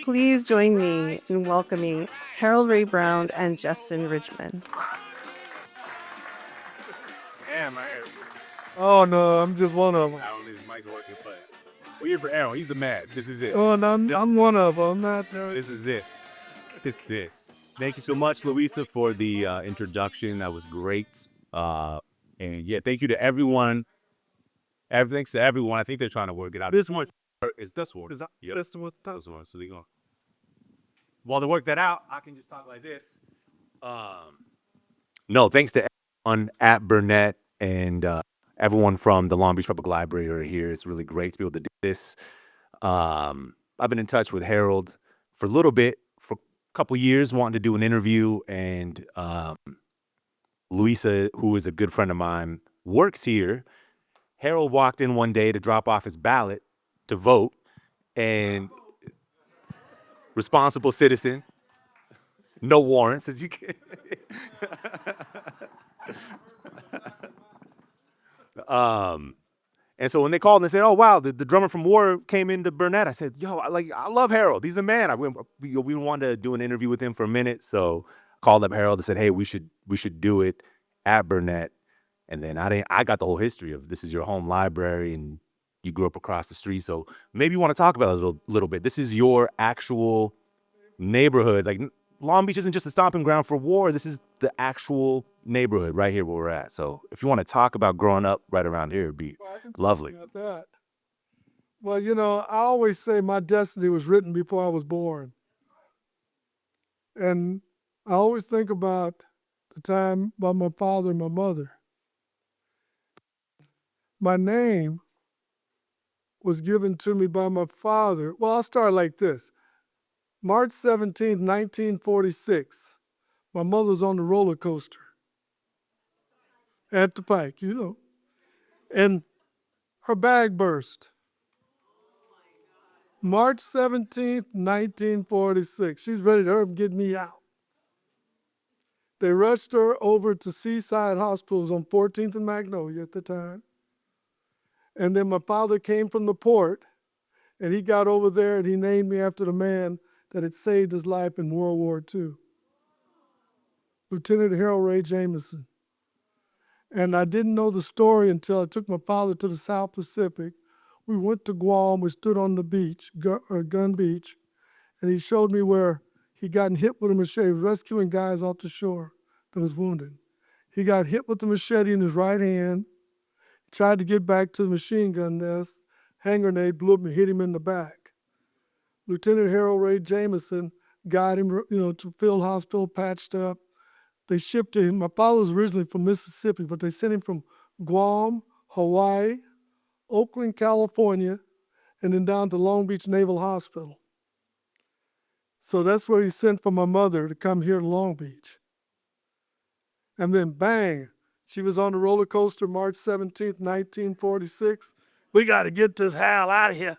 Please join me in welcoming Harold Ray Brown and Justin Richmond. Damn, I Oh no, I'm just one of them. don't think his mic's working, but we're here for Aaron. He's the man. This is it. Oh, no, I'm one of them. I'm not there. This is it. This is it. Thank you so much, Louisa, for the introduction. That was great. And yeah, thank you to everyone. Thanks to everyone. I think they're trying to work it out. This one is this one. Is that? Yeah, this one. This one. So they go. While they work that out, I can just talk like this. No, thanks to everyone at Burnett and everyone from the Long Beach Public Library are here. It's really great to be able to do this. I've been in touch with Harold for a little bit, for a couple years, wanting to do an interview, and Louisa, who is a good friend of mine, works here. Harold walked in one day to drop off his ballot to vote, and responsible citizen, no warrants, as you can. And so when they called and they said, "Oh wow, the drummer from War came into Burnett," I said, "Yo, I love Harold. He's a man." We wanted to do an interview with him for a minute, so I called up Harold and said, "Hey, we should do it at Burnett." And then I got the whole history of this is your home library and you grew up across the street, so maybe you want to talk about it a little bit. This is your actual neighborhood. Like Long Beach isn't just a stomping ground for War. This is the actual neighborhood right here where we're at. So if you want to talk about growing up right around here, it'd be lovely. About that. Well, I always say my destiny was written before I was born. And I always think about the time by my father and my mother. My name was given to me by my father. Well, I'll start like this. March 17th, 1946, my mother was on the roller coaster at the Pike, and her bag burst. March 17th, 1946. She's ready to get me out. They rushed her over to Seaside Hospitals on 14th and Magnolia at the time. And then my father came from the port, and he got over there and he named me after the man that had saved his life in World War II. Lieutenant Harold Ray Jameson. And I didn't know the story until I took my father to the South Pacific. We went to Guam, we stood on the beach, Gun Beach, and he showed me where he gotten hit with a machete, rescuing guys off the shore that was wounded. He got hit with the machete in his right hand, tried to get back to the machine gun nest, hand grenade blew up and hit him in the back. Lieutenant Harold Ray Jameson got him, to Field Hospital, patched up. They shipped him. My father was originally from Mississippi, but they sent him from Guam, Hawaii, Oakland, California, and then down to Long Beach Naval Hospital. So that's where he sent for my mother to come here to Long Beach. And then bang, she was on the roller coaster March 17th, 1946. We got to get this Hal out of here.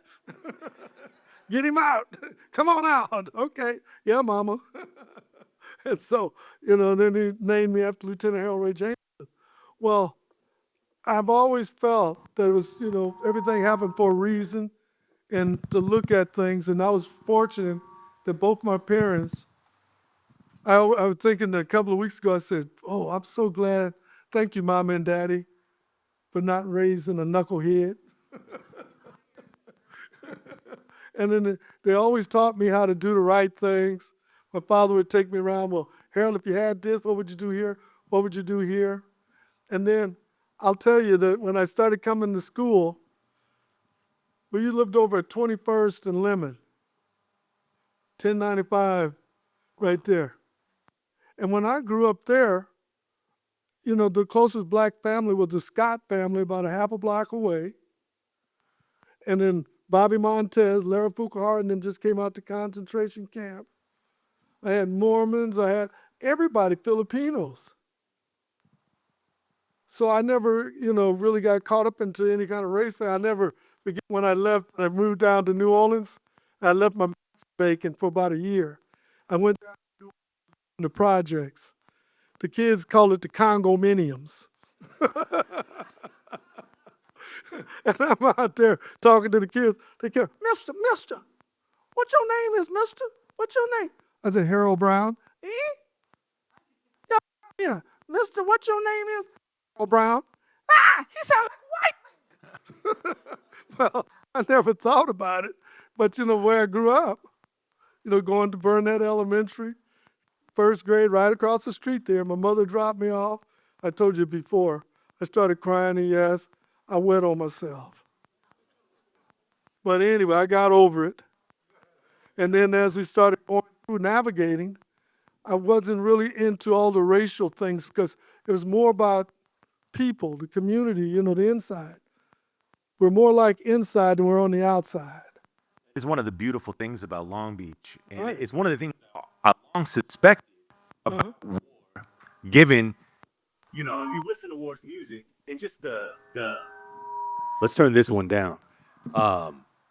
Get him out. Come on out. Okay. Yeah, mama. And so, then he named me after Lieutenant Harold Ray Jameson. Well, I've always felt that it was, everything happened for a reason and to look at things. And I was fortunate that both my parents, I was thinking a couple of weeks ago, I said, "Oh, I'm so glad. Thank you, Mom and Daddy, for not raising a knucklehead." And then they always taught me how to do the right things. My father would take me around, "Well, Harold, if you had this, what would you do here? What would you do here?" And then I'll tell you that when I started coming to school, you lived over at 21st and Lemon, 1095 right there. And when I grew up there, the closest black family was the Scott family about a half a block away. And then Bobby Montez, Larry Fukuhara, and them just came out to concentration camp. I had Mormons, I had everybody, Filipinos. So I never, really got caught up into any kind of race thing. I never forget when I moved down to New Orleans, I left my vacant for about a year. I went down to the projects. The kids call it the Condominiums. And I'm out there talking to the kids. They care, mister, What your name is, mister? What's your name? I said, Harold Brown. Eh? Yeah, mister, what your name is? Harold Brown. Ah, he sound like white. Well, I never thought about it, but where I grew up, going to Burnett Elementary, first grade, right across the street there. My mother dropped me off. I told you before. I started crying, and yes, I wet on myself. But anyway, I got over it. And then as we started going through navigating, I wasn't really into all the racial things because it was more about people, the community, the inside. We're more like inside than we're on the outside. It's one of the beautiful things about Long Beach, and Right. it's one of the things I long suspected about war, given if you listen to war's music and just the let's turn this one down.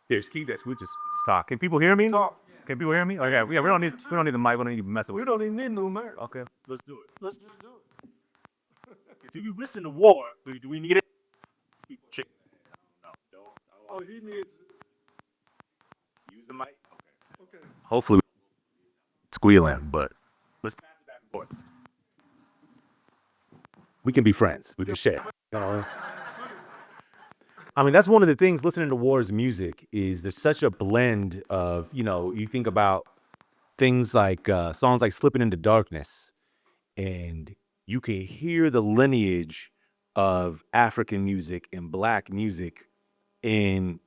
Here's keep this. We just talk. Can people hear me? Talk. Can people hear me? Okay, yeah, we don't need the mic. We don't need to mess with We it. don't even need new America. Okay, let's do it. Let's just do it. If you listen to war, do we need it? People chicken. Oh, he needs Use the mic. Okay. Okay. Hopefully, squealing, but let's pass it back and forth. We can be friends. We can share. I mean, that's one of the things listening to War's music is there's such a blend of, you think about things like songs like Slipping into Darkness, and you can hear the lineage of African music and Black music in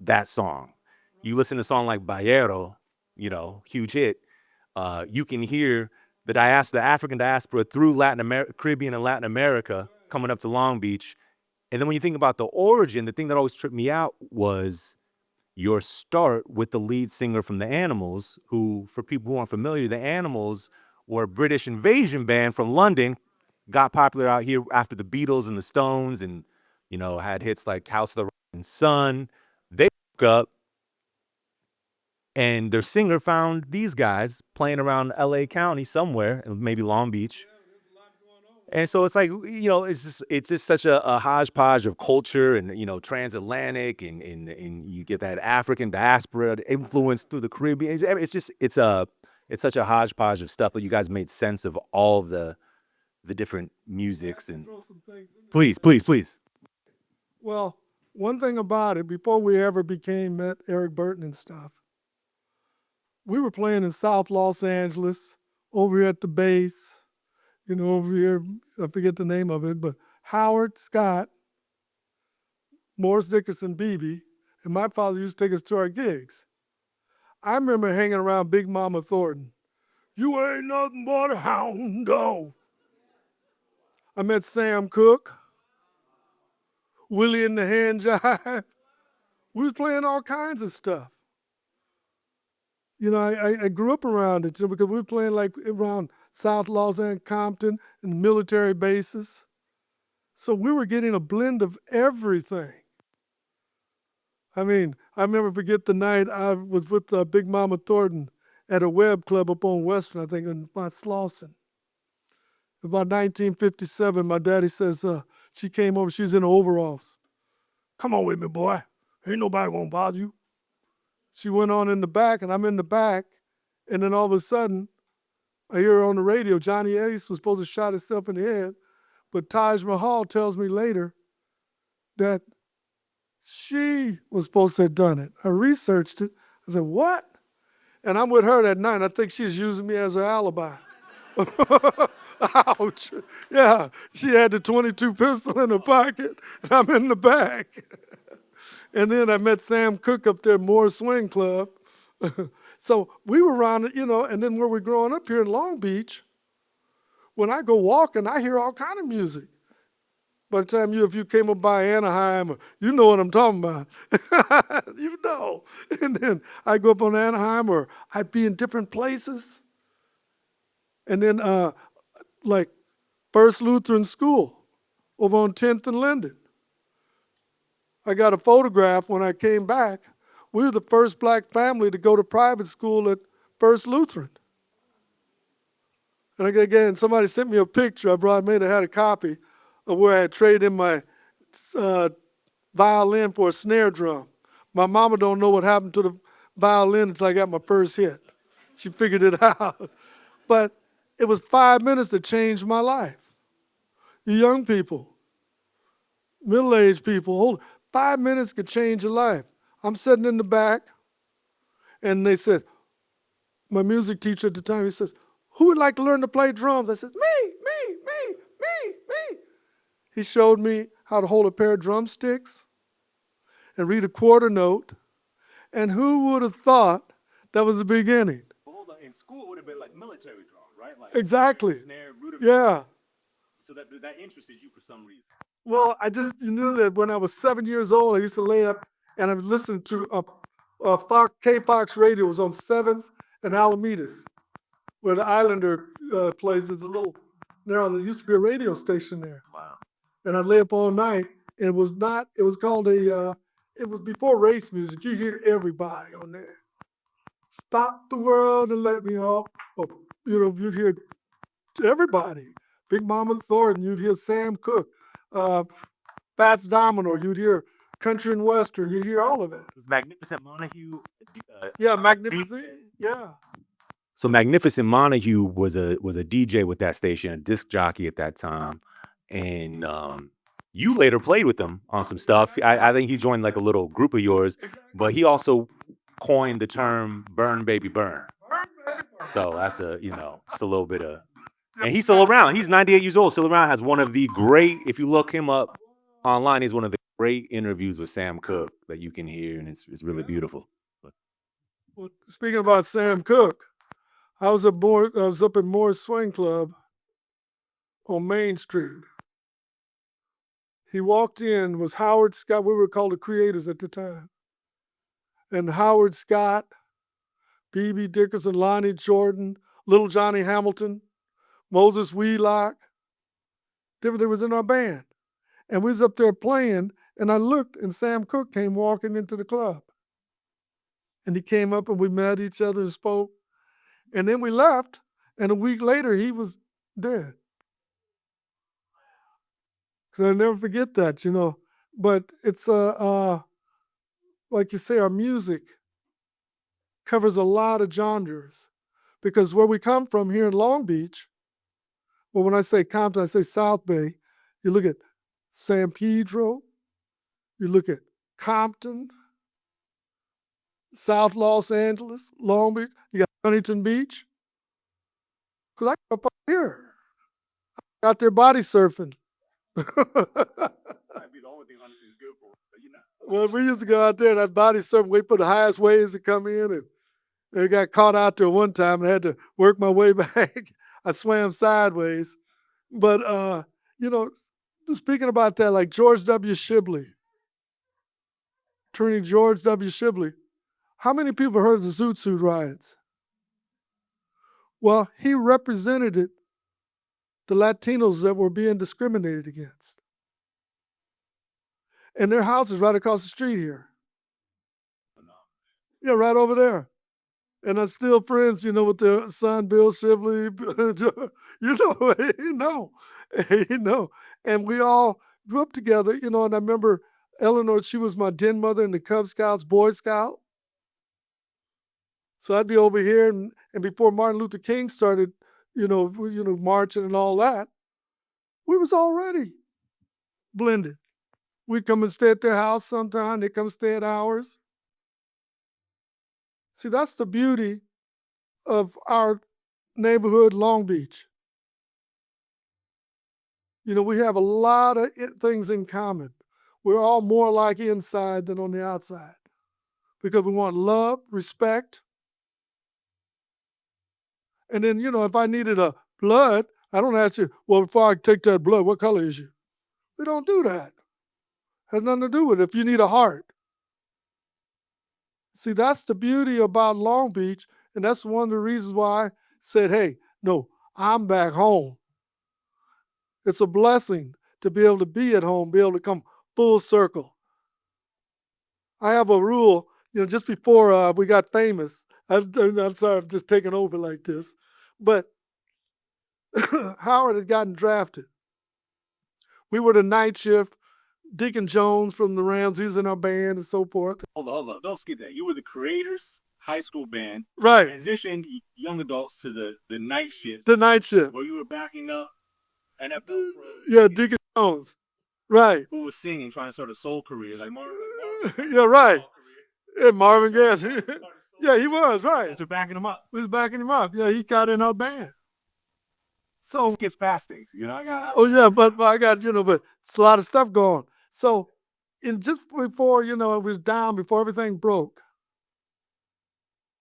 that song. You listen to a song like Bayero, huge hit, you can hear the African diaspora through Caribbean and Latin America coming up to Long Beach. And then when you think about the origin, the thing that always tripped me out was your start with the lead singer from The Animals, who, for people who aren't familiar, The Animals were a British invasion band from London, got popular out here after the Beatles and the Stones, and, had hits like House of the Rising Sun. They broke up, and their singer found these guys playing around LA County somewhere, maybe Long Beach. And so it's like, it's just such a hodgepodge of culture and, transatlantic and you get that African diaspora influence through the Caribbean. It's such a hodgepodge of stuff that you guys made sense of all of the different musics. And Throw some things in there. please. Well, one thing about it, before we ever met Eric Burton and stuff, we were playing in South Los Angeles, over here at the base, over here, I forget the name of it, but Howard, Scott, Morris Dickerson, Beebe, and my father used to take us to our gigs. I remember hanging around Big Mama Thornton. You ain't nothing but a hound dog. I met Sam Cooke, Willie and the Hand Jive. We was playing all kinds of stuff. I grew up around it, because we were playing like around South Los Angeles, Compton, and military bases. So we were getting a blend of everything. I mean, I never forget the night I was with Big Mama Thornton at a web club up on Western, I think, in Slauson. About 1957, my daddy says, she came over, she's in overalls. Come on with me, boy. Ain't nobody gonna bother you. She went on in the back, and I'm in the back, and then all of a sudden, I hear her on the radio, Johnny Ace was supposed to shot himself in the head, but Taj Mahal tells me later that she was supposed to have done it. I researched it. I said, what? And I'm with her that night. I think she was using me as her alibi. Ouch. Yeah, she had the .22 pistol in her pocket, and I'm in the back. And then I met Sam Cooke up there at Moore's Swing Club. So we were around it, and then where we're growing up here in Long Beach, when I go walking, I hear all kind of music. By the time if you came up by Anaheim, you know what I'm talking about. You know. And then I go up on Anaheim, or I'd be in different places. And then like First Lutheran School over on 10th and Linden. I got a photograph when I came back. We were the first Black family to go to private school at First Lutheran. And again, somebody sent me a picture. I had a copy of where I had traded in my violin for a snare drum. My mama don't know what happened to the violin until I got my first hit. She figured it out. But it was 5 minutes that changed my life. You young people, middle-aged people, older, 5 minutes could change your life. I'm sitting in the back, and they said, my music teacher at the time, he says, who would like to learn to play drums? I said, me. He showed me how to hold a pair of drumsticks and read a quarter note. And who would have thought that was the beginning? Hold on. In school, it would have been like military drum, right? Like Exactly. snare, root of Yeah. So that interested you for some reason. Well, I just knew that when I was 7 years old, I used to lay up and I was listening to K-Fox radio. It was on 7th and Alamedas, where the Islander plays. There's a little, there used to be a radio station there. Wow. And I'd lay up all night. And it was called it was before race music. You hear everybody on there. Stop the world and let me off. Oh, you'd hear everybody. Big Mama Thornton, you'd hear Sam Cooke. Fats Domino, you'd hear country and western, you'd hear all of it. Was Magnificent Montague? Yeah, Magnificent. Yeah. So Magnificent Montague was a DJ with that station, a disc jockey at that time, and you later played with him on some stuff. I think he joined like a little group of yours, but he also coined the term "burn, baby, burn." So that's it's a little bit of, and he's still around. He's 98 years old, still around. Has one of the great. If you look him up online, he's one of the great interviews with Sam Cooke that you can hear, and it's really beautiful. Well, speaking about Sam Cooke, I was up at Moore's Swing Club on Main Street. He walked in, was Howard Scott. We were called the Creators at the time. And Howard Scott, B.B. Dickerson, Lonnie Jordan, Little Johnny Hamilton, Moses Wheelock. They was in our band. And we was up there playing, and I looked, and Sam Cooke came walking into the club. And he came up, and we met each other and spoke. And then we left, and a week later, he was dead. Because I'll never forget that, But it's, like you say, our music covers a lot of genres. Because where we come from here in Long Beach, well, when I say Compton, I say South Bay. You look at San Pedro, you look at Compton, South Los Angeles, Long Beach, you got Huntington Beach. Because I grew up here. Out there body surfing. Might be the only thing Huntington's good for, but Well, we used to go out there and that body surfing, we put the highest waves to come in, and I got caught out there one time and I had to work my way back. I swam sideways. But, speaking about that, like George W. Shibley, Attorney George W. Shibley, how many people heard of the Zoot Suit riots? Well, he represented the Latinos that were being discriminated against. And their house is right across the street here. Yeah, right over there. And I'm still friends, with their son, Bill Shibley. And we all grew up together, and I remember Eleanor, she was my den mother in the Cub Scouts, Boy Scout. So I'd be over here, and before Martin Luther King started, marching and all that, we was already blended. We'd come and stay at their house sometime. They'd come stay at ours. See, that's the beauty of our neighborhood, Long Beach. We have a lot of things in common. We're all more alike inside than on the outside because we want love, respect. And then, if I needed a blood, I don't ask you, well, before I take that blood, what color is you? We don't do that. Has nothing to do with it. If you need a heart. See, that's the beauty about Long Beach, and that's one of the reasons why I said, hey, no, I'm back home. It's a blessing to be able to be at home, be able to come full circle. I have a rule, just before we got famous. I'm sorry, I'm just taking over like this. But Howard had gotten drafted. We were the night shift. Deacon Jones from the Rams, he was in our band and so forth. Hold on. Don't skip that. You were the Creators? high school band, Right. transitioned young adults to the night shift, The night shift. where you were backing up and Yeah, Deacon Jones. Right. who was singing, trying to start a soul career, like Marvin. Yeah, right. Yeah, Marvin Gaye. Yeah, he was, right. So backing him up. We was backing him up. Yeah, he got in our band. So, Skips past things, I got. oh yeah, but I got, but it's a lot of stuff going. So, just before, it was down, before everything broke,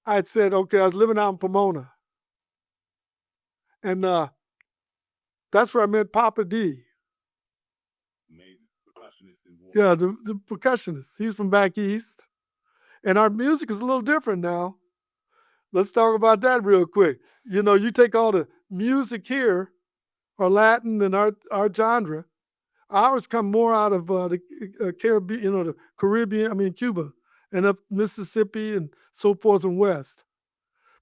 I had said, okay, I was living out in Pomona. And that's where I met Papa D. Yeah, the percussionist. He's from back east. And our music is a little different now. Let's talk about that real quick. You take all the music here, or Latin and our genre. Ours come more out of the Caribbean, the Caribbean, Cuba, and up Mississippi and so forth and west.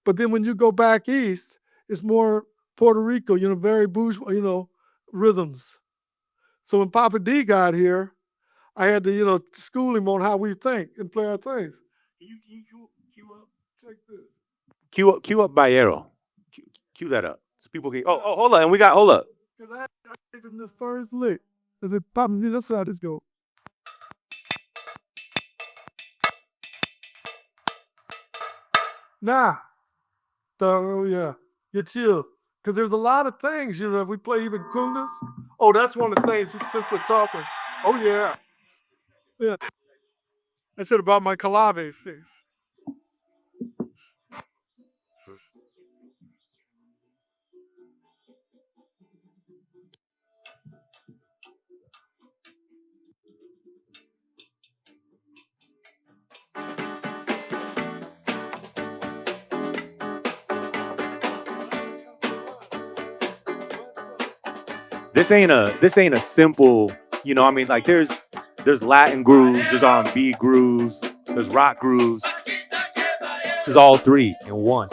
But then when you go back east, it's more Puerto Rico, very bourgeois, rhythms. So when Papa D got here, I had to, school him on how we think and play our things. You cue up? Check this. Cue up Bayero. Cue that up. So people can. Oh, hold up. And hold up. Because I gave him the first lick. I said, Papa D, that's how this go. Nah. Oh, yeah. You chill. Because there's a lot of things, if we play even kungas. Oh, that's one of the things since we're talking. Oh, yeah. Yeah. I said about my Calaves things. This ain't a simple, like there's Latin grooves, there's R&B grooves, there's rock grooves. This is all three in one.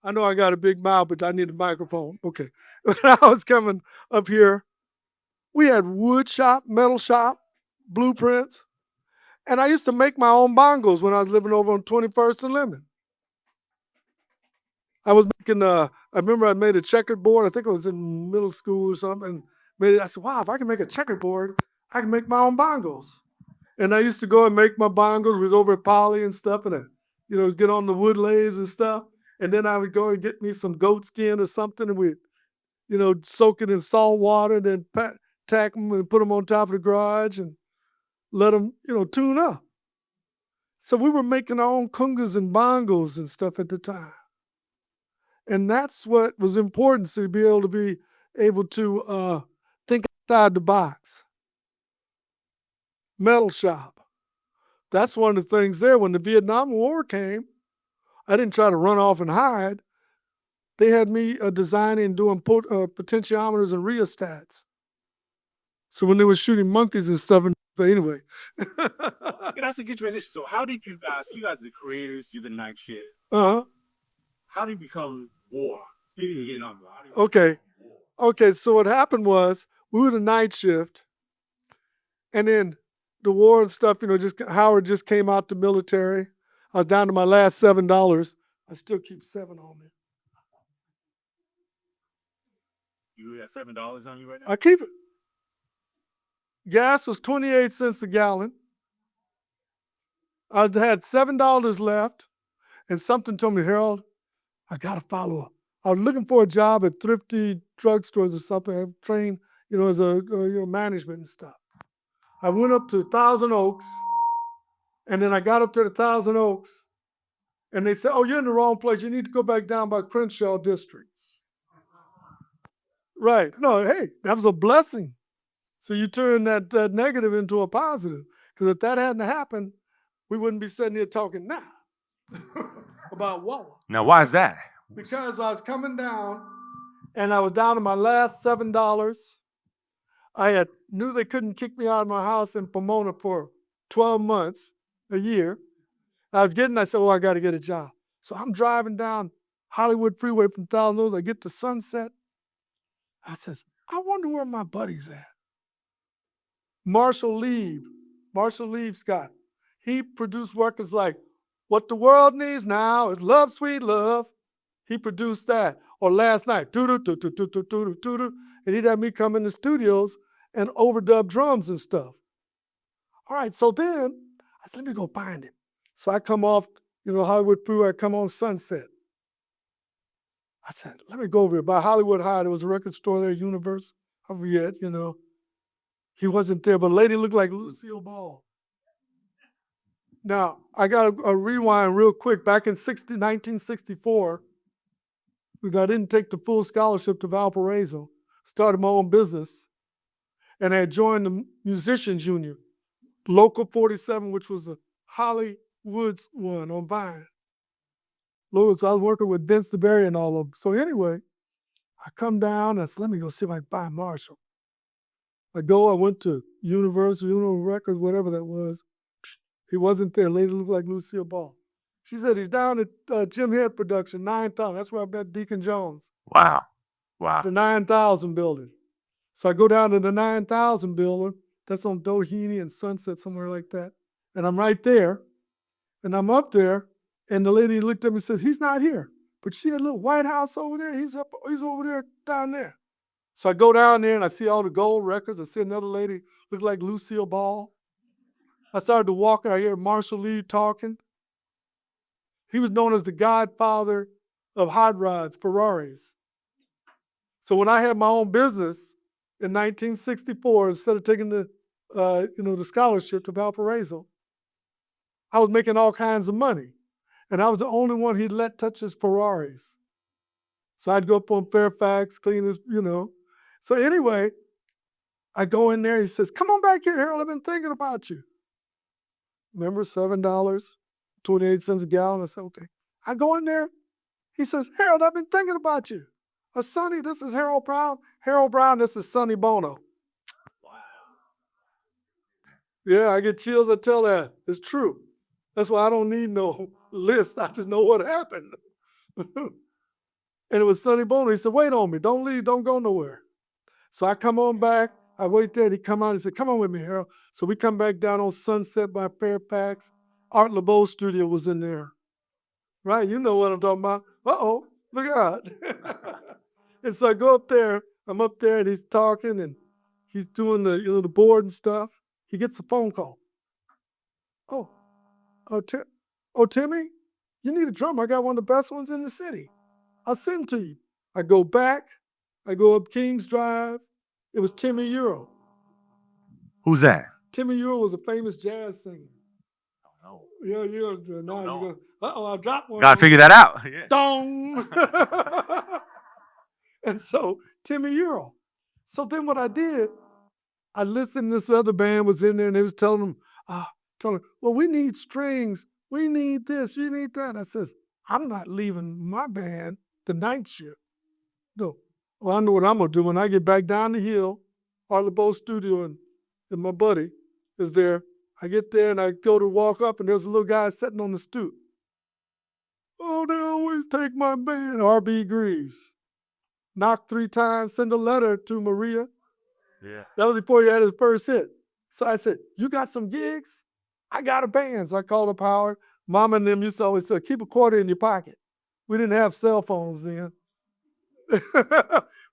I know I got a big mouth, but I need a microphone. Okay. When I was coming up here, we had wood shop, metal shop, blueprints. And I used to make my own bongos when I was living over on 21st and Lemon. I was making, I remember I made a checkerboard. I think it was in middle school or something. I said, wow, if I can make a checkerboard, I can make my own bongos. And I used to go and make my bongos. We was over at Polly and stuff, and get on the wood lathes and stuff. And then I would go and get me some goat skin or something, and we'd, soak it in salt water, then tack them and put them on top of the garage and let them, tune up. So we were making our own kungas and bongos and stuff at the time. And that's what was important, to be able to think outside the box. Metal shop. That's one of the things there. When the Vietnam War came, I didn't try to run off and hide. They had me designing and doing potentiometers and rheostats. So when they were shooting monkeys and stuff, but anyway. That's a good transition. So how did you guys are the creators, you're the night shift. Uh-huh. How did you become War? Okay, so what happened was we were the night shift, and then the war and stuff, Howard just came out the military. I was down to my last $7. I still keep $7 on me. You got $7 on you right now? I keep it. Gas was 28 cents a gallon. I had $7 left, and something told me, Harold, I got to follow up. I was looking for a job at thrifty drugstores or something. I trained, as a management and stuff. I went up to Thousand Oaks, and then I got up to the Thousand Oaks, and they said, oh, you're in the wrong place. You need to go back down by Crenshaw District. Right. No, hey, that was a blessing. So you turn that negative into a positive. Because if that hadn't happened, we wouldn't be sitting here talking now about Wawa. Now, why is that? Because I was coming down, and I was down to my last $7. I knew they couldn't kick me out of my house in Pomona for 12 months, a year. I said, I got to get a job. So I'm driving down Hollywood Freeway from Thousand Oaks. I get to Sunset. I says, I wonder where my buddy's at. Marshall Leave Scott. He produced records like What the World Needs Now is Love, Sweet Love. He produced that. Or Last Night, doo doo doo doo doo doo doo doo doo, and he'd have me come in the studios and overdub drums and stuff. All right, so then I said, let me go find him. So I come off, Hollywood Freeway, I come on Sunset. I said, let me go over here by Hollywood High. There was a record store there, Universe. I forget, He wasn't there, but a lady looked like Lucille Ball. Now, I got a rewind real quick. Back in 1964, I didn't take the full scholarship to Valparaiso, started my own business, and I had joined the Musicians Union, Local 47, which was the Hollywood's one on Vine. So I was working with Vince DeBerry and all of them. So anyway, I come down and I said, let me go see if I can find Marshall. I went to Universal Records, whatever that was. He wasn't there. Lady looked like Lucille Ball. She said, he's down at Jim Head Production, 9,000. That's where I met Deacon Jones. Wow. Wow. The 9,000 building. So I go down to the 9,000 building. That's on Doheny and Sunset, somewhere like that. And I'm right there. And I'm up there. And the lady looked at me and says, he's not here. But she had a little White House over there. He's over there, down there. So I go down there and I see all the gold records. I see another lady look like Lucille Ball. I started to walk and I hear Marshall Lee talking. He was known as the godfather of hot rods, Ferraris. So when I had my own business in 1964, instead of taking the scholarship to Valparaiso, I was making all kinds of money. And I was the only one he'd let touch his Ferraris. So I'd go up on Fairfax, clean his, So anyway, I go in there. He says, come on back here, Harold. I've been thinking about you. Remember, $7.28 a gallon? I said, okay. I go in there. He says, Harold, I've been thinking about you. Sonny, this is Harold Brown. Harold Brown, this is Sonny Bono. Wow. Yeah, I get chills. I tell that. It's true. That's why I don't need no list. I just know what happened. And it was Sonny Bono. He said, wait on me. Don't leave. Don't go nowhere. So I come on back. I wait there. He come out and said, come on with me, Harold. So we come back down on Sunset by Fairfax. Art LeBeau's studio was in there. Right? You know what I'm talking about. Uh-oh. Look out. And so I go up there. I'm up there and he's talking and he's doing the board and stuff. He gets a phone call. Timmy, you need a drummer. I got one of the best ones in the city. I'll send to you. I go back. I go up Kings Drive. It was Timmy Euro. Who's that? Timmy Euro was a famous jazz singer. Oh, Yeah. Now you go. I dropped one. gotta figure that out. Yeah. Dong. And so Timmy Euro. So then what I did, I listened. This other band was in there, and they was telling them, well, we need strings. We need this. You need that. I says, I'm not leaving my band the night shift. No. Well, I know what I'm going to do. When I get back down the hill, Art LeBeau's studio, and my buddy is there. I get there, and I go to walk up, and there's a little guy sitting on the stoop. Oh, they always take my band. R.B. Greaves. Knock 3 times, send a letter to Maria. Yeah. That was before he had his first hit. So I said, you got some gigs? I got a band. So I called up Howard. Mom and them used to always say, keep a quarter in your pocket. We didn't have cell phones then.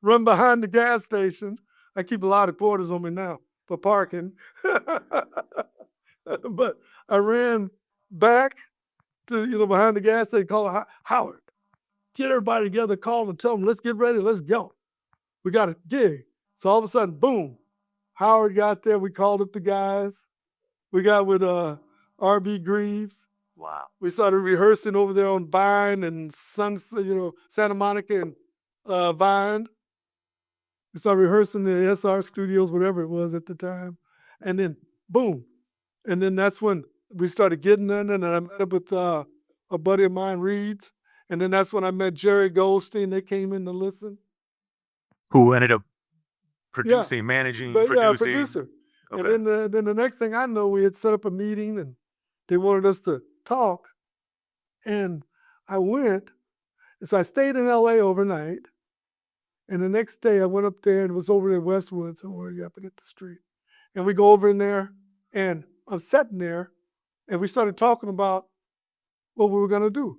Run behind the gas station. I keep a lot of quarters on me now for parking. But I ran back to, behind the gas station, called Howard. Get everybody together, call them and tell them, let's get ready, let's go. We got a gig. So all of a sudden, boom, Howard got there. We called up the guys. We got with R.B. Greaves. Wow. We started rehearsing over there on Vine and Santa Monica and Vine. We started rehearsing in the SR studios, whatever it was at the time. And then, boom. And then that's when we started getting in, and I met up with a buddy of mine, Reeds. And then that's when I met Jerry Goldstein. They came in to listen. Who ended up producing, managing, producing? Yeah, producer. Okay. And then the next thing I know, we had set up a meeting, and they wanted us to talk. And I went. And so I stayed in L.A. overnight. And the next day I went up there and it was over in Westwood, somewhere up at the street. And we go over in there and I'm sitting there and we started talking about what we were going to do.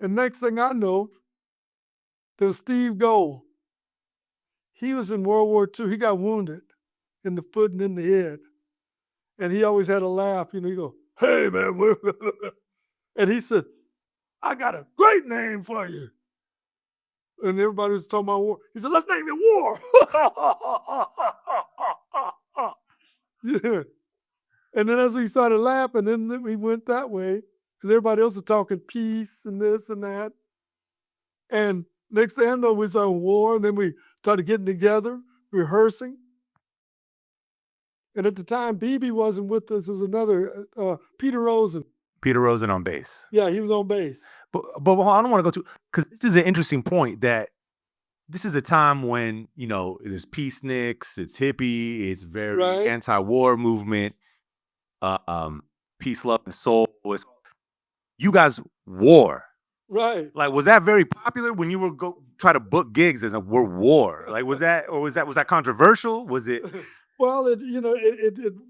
And next thing I know, there's Steve Gold. He was in World War II. He got wounded in the foot and in the head. And he always had a laugh. You know, he go, "Hey, man." And he said, "I got a great name for you." And everybody was talking about war. He said, "Let's name it War." Yeah. And then as we started laughing, then we went that way because everybody else was talking peace and this and that. And next thing I know, we started war, and then we started getting together, rehearsing. And at the time, BB wasn't with us. There was another, Peter Rosen. Peter Rosen on bass. Yeah, he was on bass. But I don't want to go to, because this is an interesting point, that this is a time when, you know, there's peaceniks, it's hippie, it's very Right. anti-war movement, peace, love, and soul. You guys war. Right. Like, was that very popular when you were try to book gigs as a war? Like, was that controversial? Was it? Well, it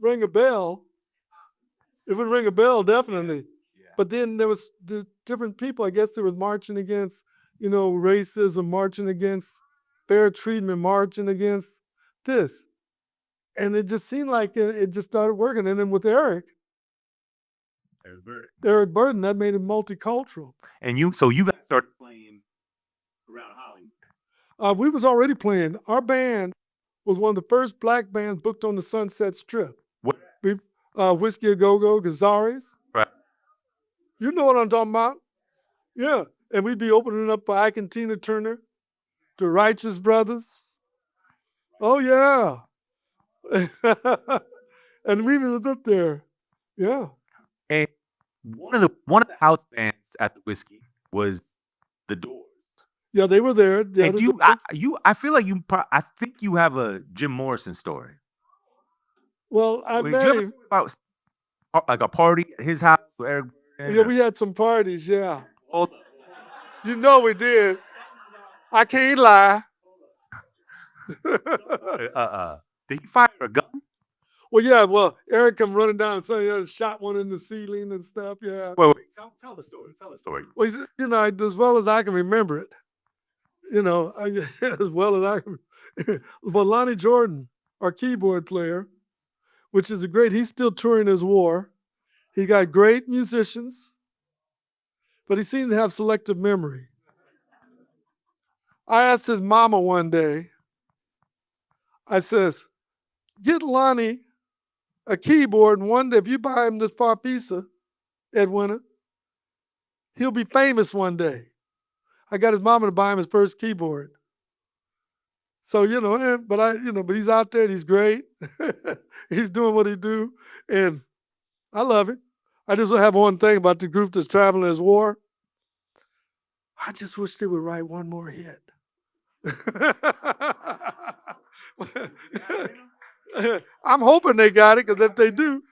rang a bell. It would ring a bell, definitely. Yeah. But then there was the different people. I guess they were marching against, racism, marching against fair treatment, marching against this. And it just seemed like it just started working. And then with Eric Burden, that made it multicultural. And so you guys started playing around Hollywood. We was already playing. Our band was one of the first black bands booked on the Sunset Strip. What? Whiskey A Go-Go, Gazaris. Right. You know what I'm talking about? Yeah. And we'd be opening up for Ike and Tina Turner, the Righteous Brothers. Oh, yeah. And we was up there. Yeah. And one of the house bands at the Whiskey was the Doors. Yeah, they were there. Yeah, And I feel like I think you have a Jim Morrison story. Well, I Did met you ever him. about like a party at his house with Eric Burden? Yeah, we had some parties, yeah. Oh, You know we did. I can't lie. did he fire a gun? Well, yeah, Eric come running down and so shot one in the ceiling and stuff, yeah. Wait, tell the story. Tell the story. Well, as well as I can remember it, as well as I can. Well, Lonnie Jordan, our keyboard player, which is he's still touring his war. He got great musicians, but he seems to have selective memory. I asked his mama one day, I says, get Lonnie a keyboard, and one day if you buy him this Farfisa, Edwina, he'll be famous one day. I got his mama to buy him his first keyboard. So, but he's out there and he's great. He's doing what he do, and I love him. I just have one thing about the group that's traveling as war. I just wish they would write one more hit. I'm hoping they got it, because if they do,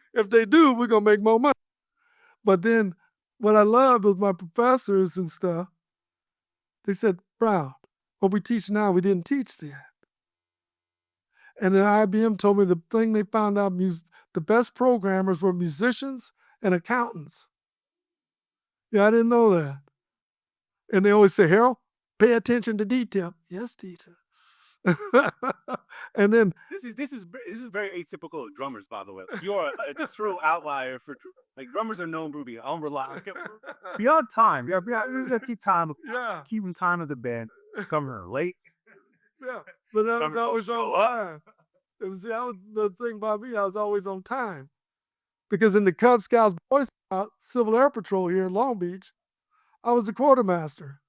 we're gonna make more money. But then what I loved was my professors and stuff. They said, "Brown, what we teach now, we didn't teach then." And then IBM told me the thing they found out, the best programmers were musicians and accountants. Yeah, I didn't know that. And they always say, "Harold, pay attention to detail." Yes, teacher. And then this is very atypical of drummers, by the way. You're a true outlier for like drummers are known to be unreliable. Beyond time. Yeah, this is at the time of yeah, keeping time of the band. Coming late. yeah. But that Drummers was don't on show time. That was the thing about me. I was always on time. Because in the Cub Scouts Boy Scout Civil Air Patrol here in Long Beach, I was the quartermaster.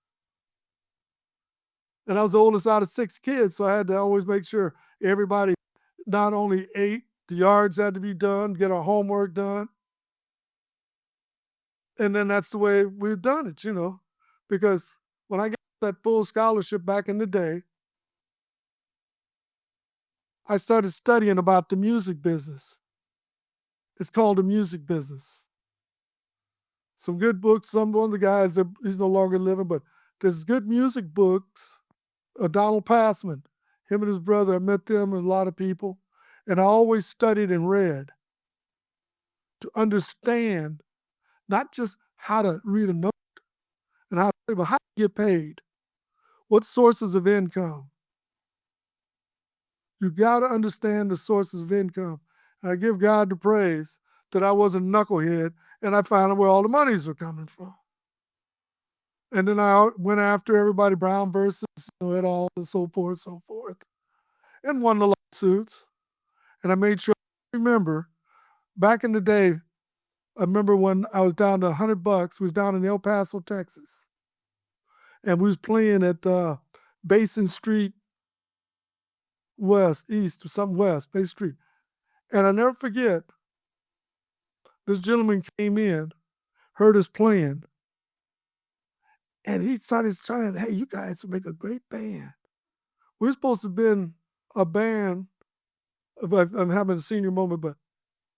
And I was the oldest out of 6 kids, so I had to always make sure everybody not only ate, the yards had to be done, get our homework done. And then that's the way we've done it, because when I got that full scholarship back in the day, I started studying about the music business. It's called the music business. Some good books, one of the guys, he's no longer living, but there's good music books Donald Passman, him and his brother, I met them and a lot of people. And I always studied and read to understand not just how to read a note and how to, but how to get paid. What sources of income? You got to understand the sources of income. And I give God the praise that I wasn't a knucklehead and I found out where all the monies were coming from. And then I went after everybody, Brown versus, et al, and so forth, and won the lawsuits. And I made sure I remember back in the day, I remember when I was down to $100. We was down in El Paso, Texas. And we was playing at Basin Street West, East, or something West, Basin Street. And I never forget, this gentleman came in, heard us playing, and he started trying, hey, you guys would make a great band. We're supposed to have been a band, I'm having a senior moment, but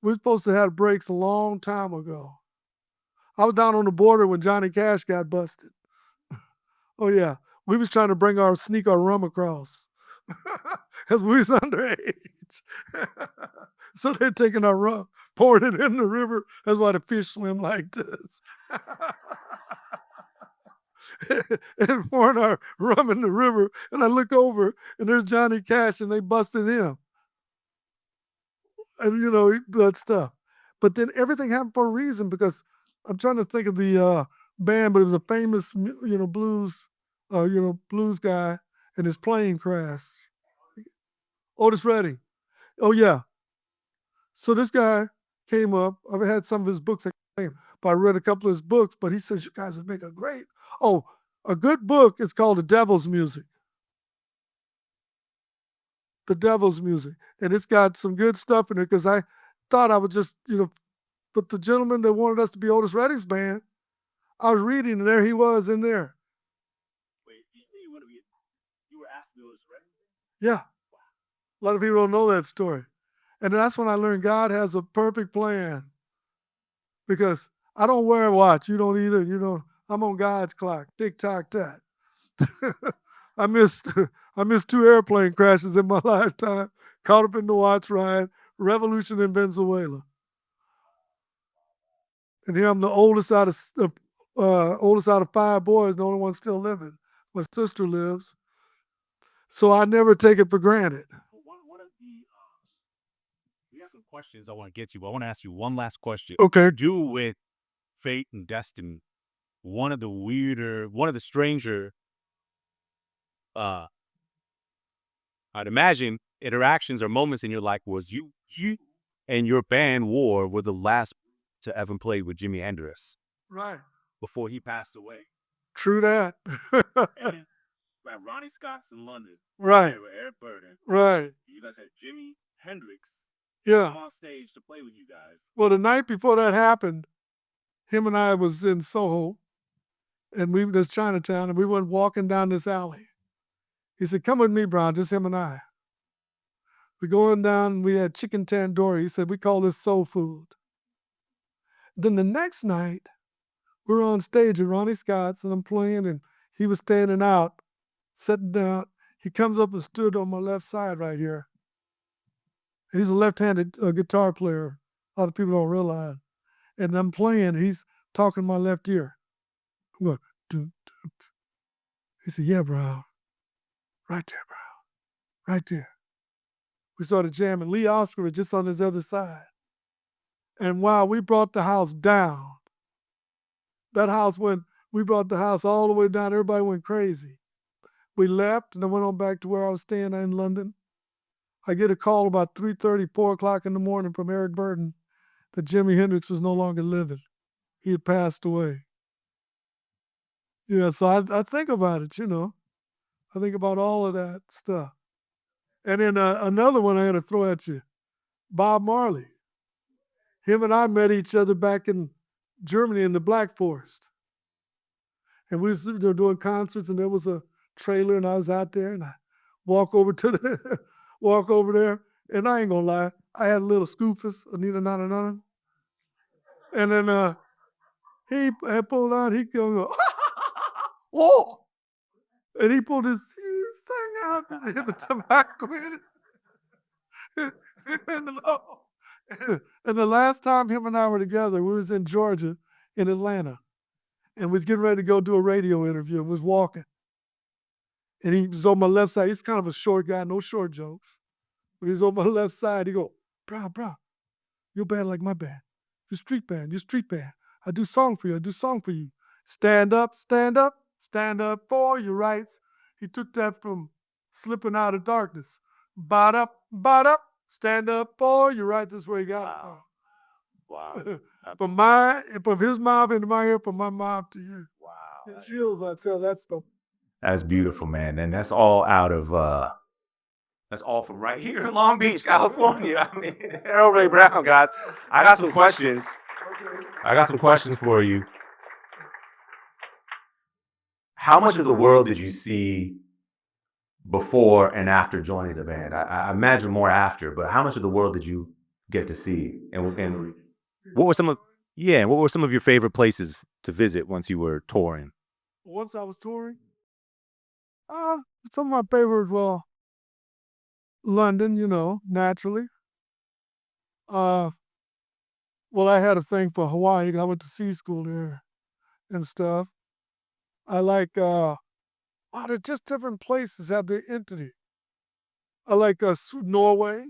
we're supposed to have breaks a long time ago. I was down on the border when Johnny Cash got busted. Oh yeah, we was trying to sneak our rum across because we was underage. So they're taking our rum, pouring it in the river. That's why the fish swim like this. And pouring our rum in the river, and I look over, and there's Johnny Cash, and they busted him. And that stuff. But then everything happened for a reason, because I'm trying to think of the band, but it was a famous, blues guy, and his plane crashed. Otis Redding. Oh yeah. So this guy came up. I've had some of his books, but I read a couple of his books. But he says, "You guys would make a great." Oh, a good book is called The Devil's Music. The Devil's Music, and it's got some good stuff in it, because I thought I would just, but the gentleman that wanted us to be Otis Redding's band, I was reading, and there he was in there. Wait, you were asked to be Otis Redding? Yeah. A lot of people don't know that story. And that's when I learned God has a perfect plan. Because I don't wear a watch. You don't either. I'm on God's clock. Tick tock tock. I missed 2 airplane crashes in my lifetime. Caught up in the watch ride. Revolution in Venezuela. And here I'm the oldest out of 5 boys, the only one still living. My sister lives. So I never take it for granted. We have some questions I want to get to, but I want to ask you one last question. Okay. To do with fate and destiny, one of the stranger, I'd imagine, interactions or moments in your life was you and your band War were the last to ever play with Jimi Hendrix Right. before he passed away. True that. And at Ronnie Scott's in London, Right. with Eric Burden, Right. you guys had Jimi Hendrix Yeah. come on stage to play with you guys. Well, the night before that happened, him and I was in Soho, and this Chinatown, and we went walking down this alley. He said, "Come with me, Brown, just him and I." We're going down, we had chicken tandoori. He said, "We call this soul food." Then the next night, we're on stage at Ronnie Scott's, and I'm playing, and he was standing out, sitting down. He comes up and stood on my left side right here. And he's a left-handed guitar player. A lot of people don't realize. And I'm playing, he's talking my left ear. Look, do. He said, "Yeah, Brown. Right there, Brown. Right there." We started jamming. Lee Oscar was just on his other side. And wow, we brought the house down. We brought the house all the way down. Everybody went crazy. We left, and I went on back to where I was staying in London. I get a call about 3:30, 4 o'clock in the morning from Eric Burden that Jimi Hendrix was no longer living. He had passed away. Yeah, so I think about it, I think about all of that stuff. And then another one I had to throw at you, Bob Marley. Him and I met each other back in Germany in the Black Forest. And we were doing concerts, and there was a trailer, and I was out there, and I walk over there, and I ain't gonna lie, I had a little scoofus, Anita Nana Nana. And then he had pulled out, he go, "Whoa!" And he pulled his thing out. Hit the tobacco in it. And the last time him and I were together, we was in Georgia, in Atlanta, and was getting ready to go do a radio interview. And was walking, and he was on my left side. He's kind of a short guy, no short jokes. But he's on my left side. He go, bro, your band like my band. Your street band, your street band. I do song for you. I do song for you. Stand up, stand up, stand up for your rights. He took that from Slipping Out of Darkness. Bot up, stand up for your rights. That's where he got it from. Wow. From his mom into my ear, from my mom to you. Wow. It chills, I tell that's the That's beautiful, man. And that's all out of that's all from right here in Long Beach, California. I mean, Harold Ray Brown, guys. I got some questions. I got some questions for you. How much of the world did you see before and after joining the band? I imagine more after, but how much of the world did you get to see? And what were some of your favorite places to visit once you were touring? once I was touring. Some of my favorites were London, naturally. Well, I had a thing for Hawaii. I went to sea school there and stuff. I like, they're just different places have their entity. I like Norway.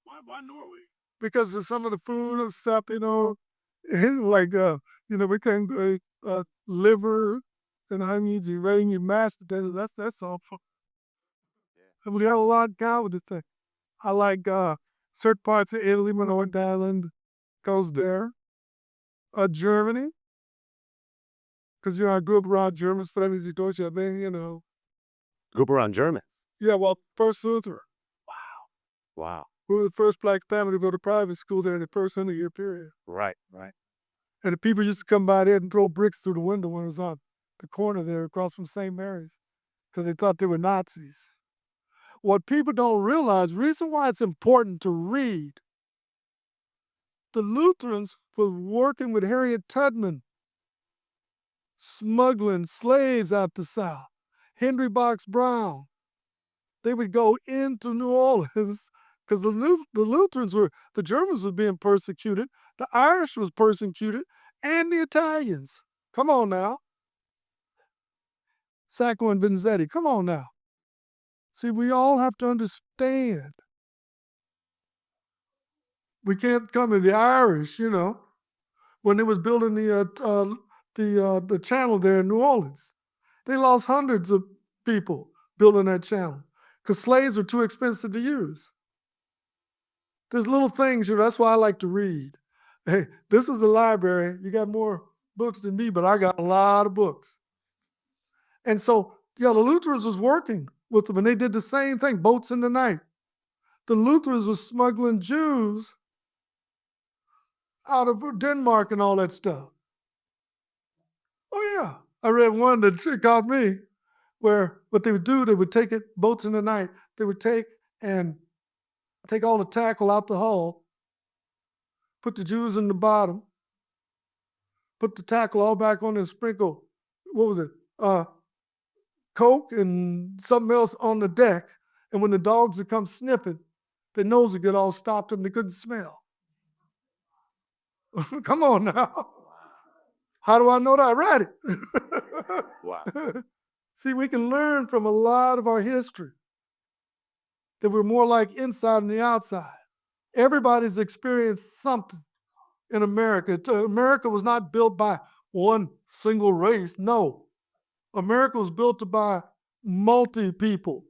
Why Norway? Because of some of the food and stuff, like, we can liver and onions, you rain your mashed potatoes. That's all. And we have a lot of cow with this thing. I like certain parts of Italy, when North Island goes there. Germany, because I grew up around Germans, Friends, die Deutsche Armee, Grew up around Germans. Yeah, well, first Lutheran. Wow. We were the first black family to go to private school there in the first 100-year period. Right. And the people used to come by there and throw bricks through the window when it was on the corner there across from St. Mary's, because they thought they were Nazis. What people don't realize, reason why it's important to read, the Lutherans were working with Harriet Tubman, smuggling slaves out the South. Henry Box Brown. They would go into New Orleans because the Lutherans the Germans were being persecuted, the Irish was persecuted, and the Italians. Come on now. Sacco and Vanzetti, come on now. See, we all have to understand. We can't come to the Irish, when they was building the channel there in New Orleans. They lost hundreds of people building that channel because slaves are too expensive to use. There's little things here. That's why I like to read. Hey, this is the library. You got more books than me, but I got a lot of books. And so, the Lutherans was working with them, and they did the same thing, boats in the night. The Lutherans were smuggling Jews out of Denmark and all that stuff. Oh, yeah. I read one that got me, where what they would do, they would take boats in the night, they would take all the tackle out the hull, put the Jews in the bottom, put the tackle all back on and sprinkle, what was it, Coke and something else on the deck. And when the dogs would come sniffing, their nose would get all stopped up and they couldn't smell. Come on now. How do I know that? I read it. Wow. See, we can learn from a lot of our history that we're more like inside than the outside. Everybody's experienced something in America. America was not built by one single race. No. America was built by multi-people.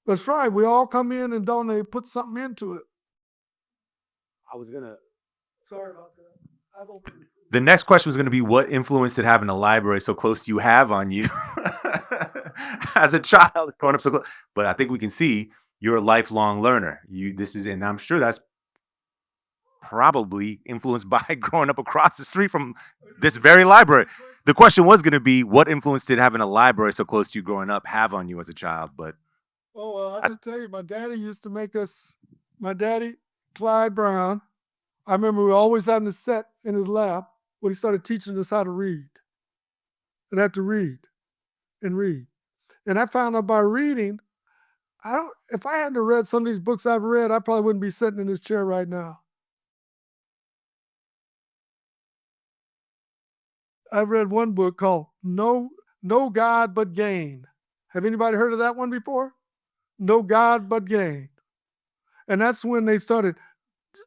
That's right. We all come in and donate, put something into it. Sorry about that. The next question was going to be, what influence did having a library so close to you have on you as a child growing up so close? But I think we can see you're a lifelong learner. And I'm sure that's probably influenced by growing up across the street from this very library. The question was going to be, what influence did having a library so close to you growing up have on you as a child? But I just tell you, my daddy used to make us. My daddy, Clyde Brown. I remember we always having to sit in his lap when he started teaching us how to read. And have to read and read. And I found out by reading, if I hadn't read some of these books I've read, I probably wouldn't be sitting in this chair right now. I've read one book called No God But Gain. Have anybody heard of that one before? No God But Gain. And that's when they started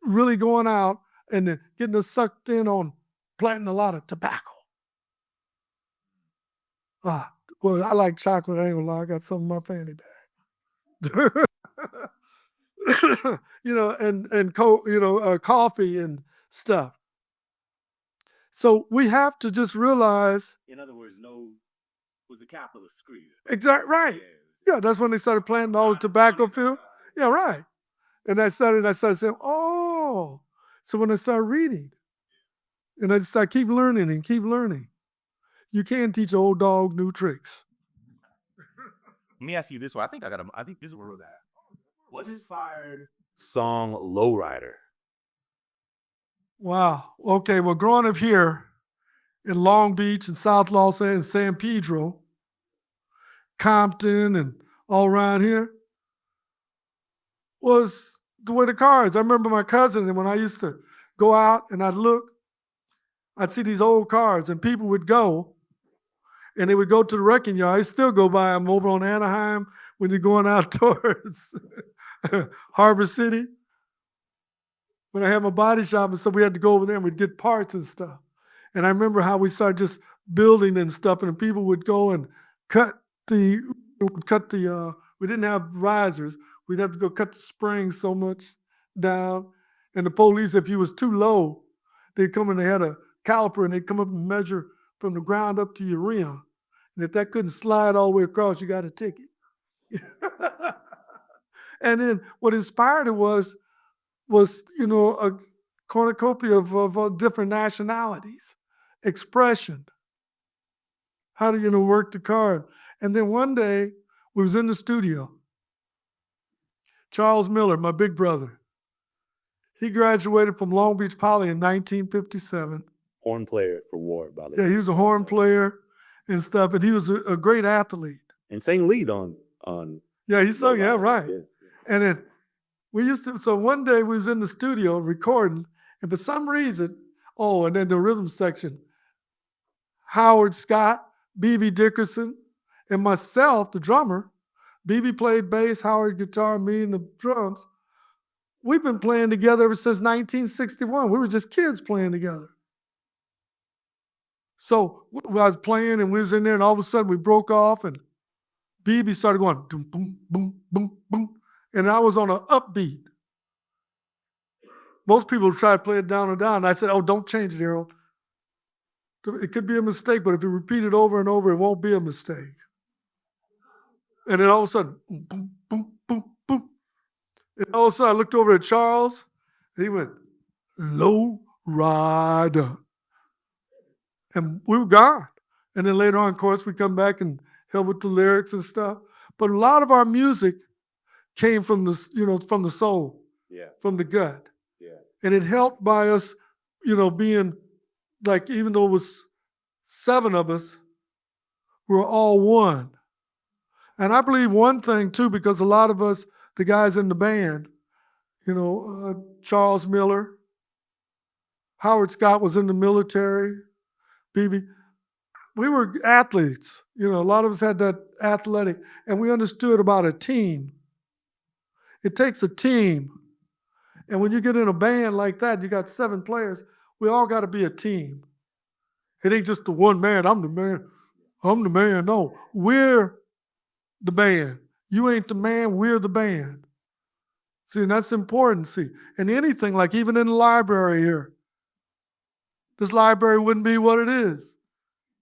really going out and then getting us sucked in on planting a lot of tobacco. Well, I like chocolate. I ain't gonna lie. I got some in my fanny bag. And coffee and stuff. So we have to just realize. In other words, was a capitalist screed. Exactly right. Yeah, that's when they started planting all the tobacco field. Yeah, right. And I started saying, oh. So when I started reading, and I just started keep learning. You can't teach an old dog new tricks. Let me ask you this one. I think this is where that. What's inspired song Lowrider? Wow. Okay, well, growing up here in Long Beach and South Los Angeles, San Pedro, Compton, and all around here was the way the cars. I remember my cousin, and when I used to go out and I'd see these old cars, and people would go, and they would go to the wrecking yard. I still go by them over on Anaheim when you're going out towards Harbor City. When I had my body shop and stuff, we had to go over there and we'd get parts and stuff. And I remember how we started just building and stuff, and people would go and we didn't have risers. We'd have to go cut the springs so much down. And the police, if you was too low, they'd come and they had a caliper and they'd come up and measure from the ground up to your rim. And if that couldn't slide all the way across, you got a ticket. And then what inspired it was a cornucopia of different nationalities, expression. How do you work the card? And then one day we was in the studio. Charles Miller, my big brother, he graduated from Long Beach Poly in 1957. Horn player for War, by the way. Yeah, he was a horn player and stuff, and he was a great athlete. And sang lead on. Yeah, he sung. Yeah, right. Yeah. And then so one day we was in the studio recording, and for some reason, and then the rhythm section, Howard Scott, B.B. Dickerson, and myself, the drummer. B.B. played bass, Howard guitar, me and the drums. We've been playing together ever since 1961. We were just kids playing together. So I was playing and we was in there, and all of a sudden we broke off, and B.B. started going boom, boom, boom, boom, boom. And I was on an upbeat. Most people try to play it down and down. And I said, don't change it, Harold. It could be a mistake, but if you repeat it over and over, it won't be a mistake. And then all of a sudden, boom, boom, boom, boom, boom. And all of a sudden I looked over at Charles, and he went, low rider. And we were gone. And then later on, of course, we come back and help with the lyrics and stuff. But a lot of our music came from from the soul, from the gut. Yeah. And it helped by us, being like, even though it was 7 of us, we were all one. And I believe one thing too, because a lot of us, the guys in the band, Charles Miller, Howard Scott was in the military, BB, we were athletes. A lot of us had that athletic, and we understood about a team. It takes a team. And when you get in a band like that, you got 7 players, we all got to be a team. It ain't just the one man, I'm the man. No, we're the band. You ain't the man, we're the band. See, and that's important, see. And anything, like even in the library here, this library wouldn't be what it is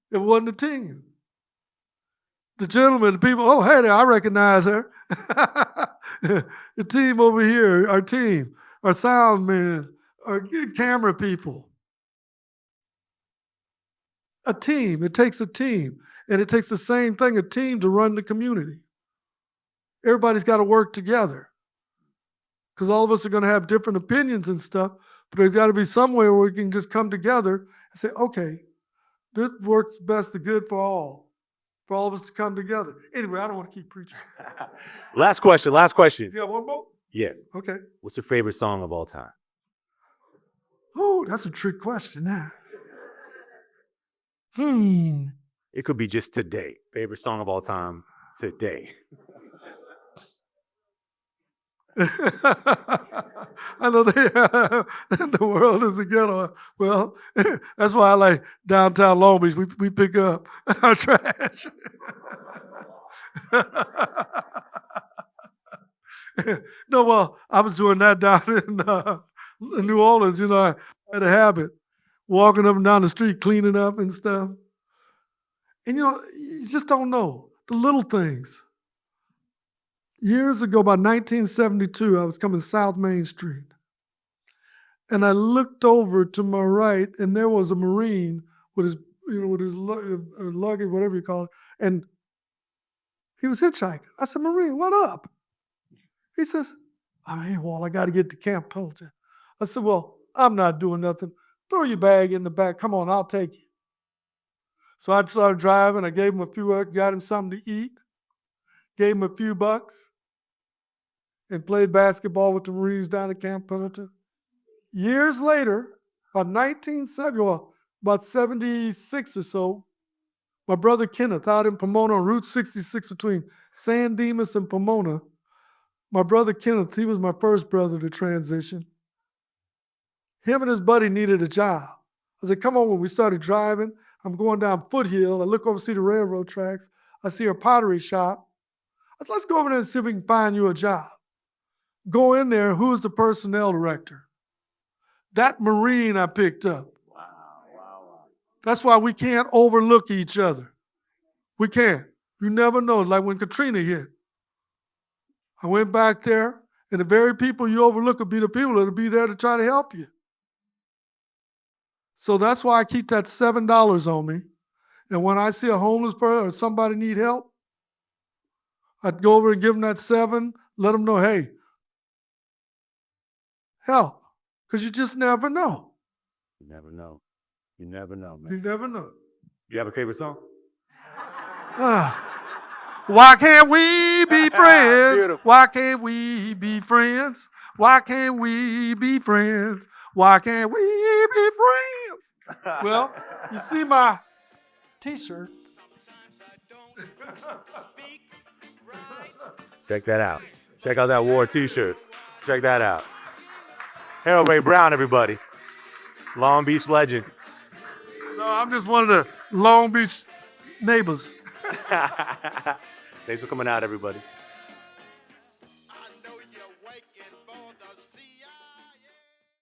if it wasn't a team. The gentlemen, the people, hey there, I recognize her. The team over here, our team, our sound men, our camera people. A team, it takes a team. And it takes the same thing, a team, to run the community. Everybody's got to work together. Because all of us are going to have different opinions and stuff, but there's got to be somewhere where we can just come together and say, okay, this works best, the good for all for all of us to come together. Anyway, I don't want to keep preaching. Last question. You got one more? Yeah. Okay. What's your favorite song of all time? Oh, that's a trick question now. It could be just today. Favorite song of all time today. I know the world is a ghetto. Well, that's why I like downtown Long Beach. We pick up our trash. No, well, I was doing that down in New Orleans. You know, I had a habit walking up and down the street cleaning up and stuff. And you know, you just don't know the little things. Years ago, about 1972, I was coming South Main Street. And I looked over to my right, and there was a Marine with his, luggage, whatever you call it, and he was hitchhiking. I said, Marine, what up? He says, hey, Wall, I got to get to Camp Pendleton. I said, well, I'm not doing nothing. Throw your bag in the back. Come on, I'll take you. So I started driving. I gave him a few, got him something to eat, gave him a few bucks, and played basketball with the Marines down at Camp Pendleton. Years later, about 76 or so, my brother Kenneth out in Pomona on Route 66 between San Dimas and Pomona. My brother Kenneth, he was my first brother to transition. Him and his buddy needed a job. I said, come on, when we started driving, I'm going down Foothill. I look over, see the railroad tracks. I see a pottery shop. I said, let's go over there and see if we can find you a job. Go in there, who's the personnel director? That Marine I picked up. Wow. That's why we can't overlook each other. We can't. You never know. Like when Katrina hit. I went back there, and the very people you overlook will be the people that'll be there to try to help you. So that's why I keep that $7 on me. And when I see a homeless person or somebody need help, I'd go over and give them that $7, let them know, hey, help. Because you just never know. You never know. You never know, man. You never know. You have a favorite song? Why can't we be friends? Beautiful. Why can't we be friends? Why can't we be friends? Why can't we be friends? Well, you see my t-shirt. Check that out. Check out that war t-shirt. Check that out. Harold Ray Brown, everybody. Long Beach legend. No, I'm just one of the Long Beach neighbors. Thanks for coming out, everybody.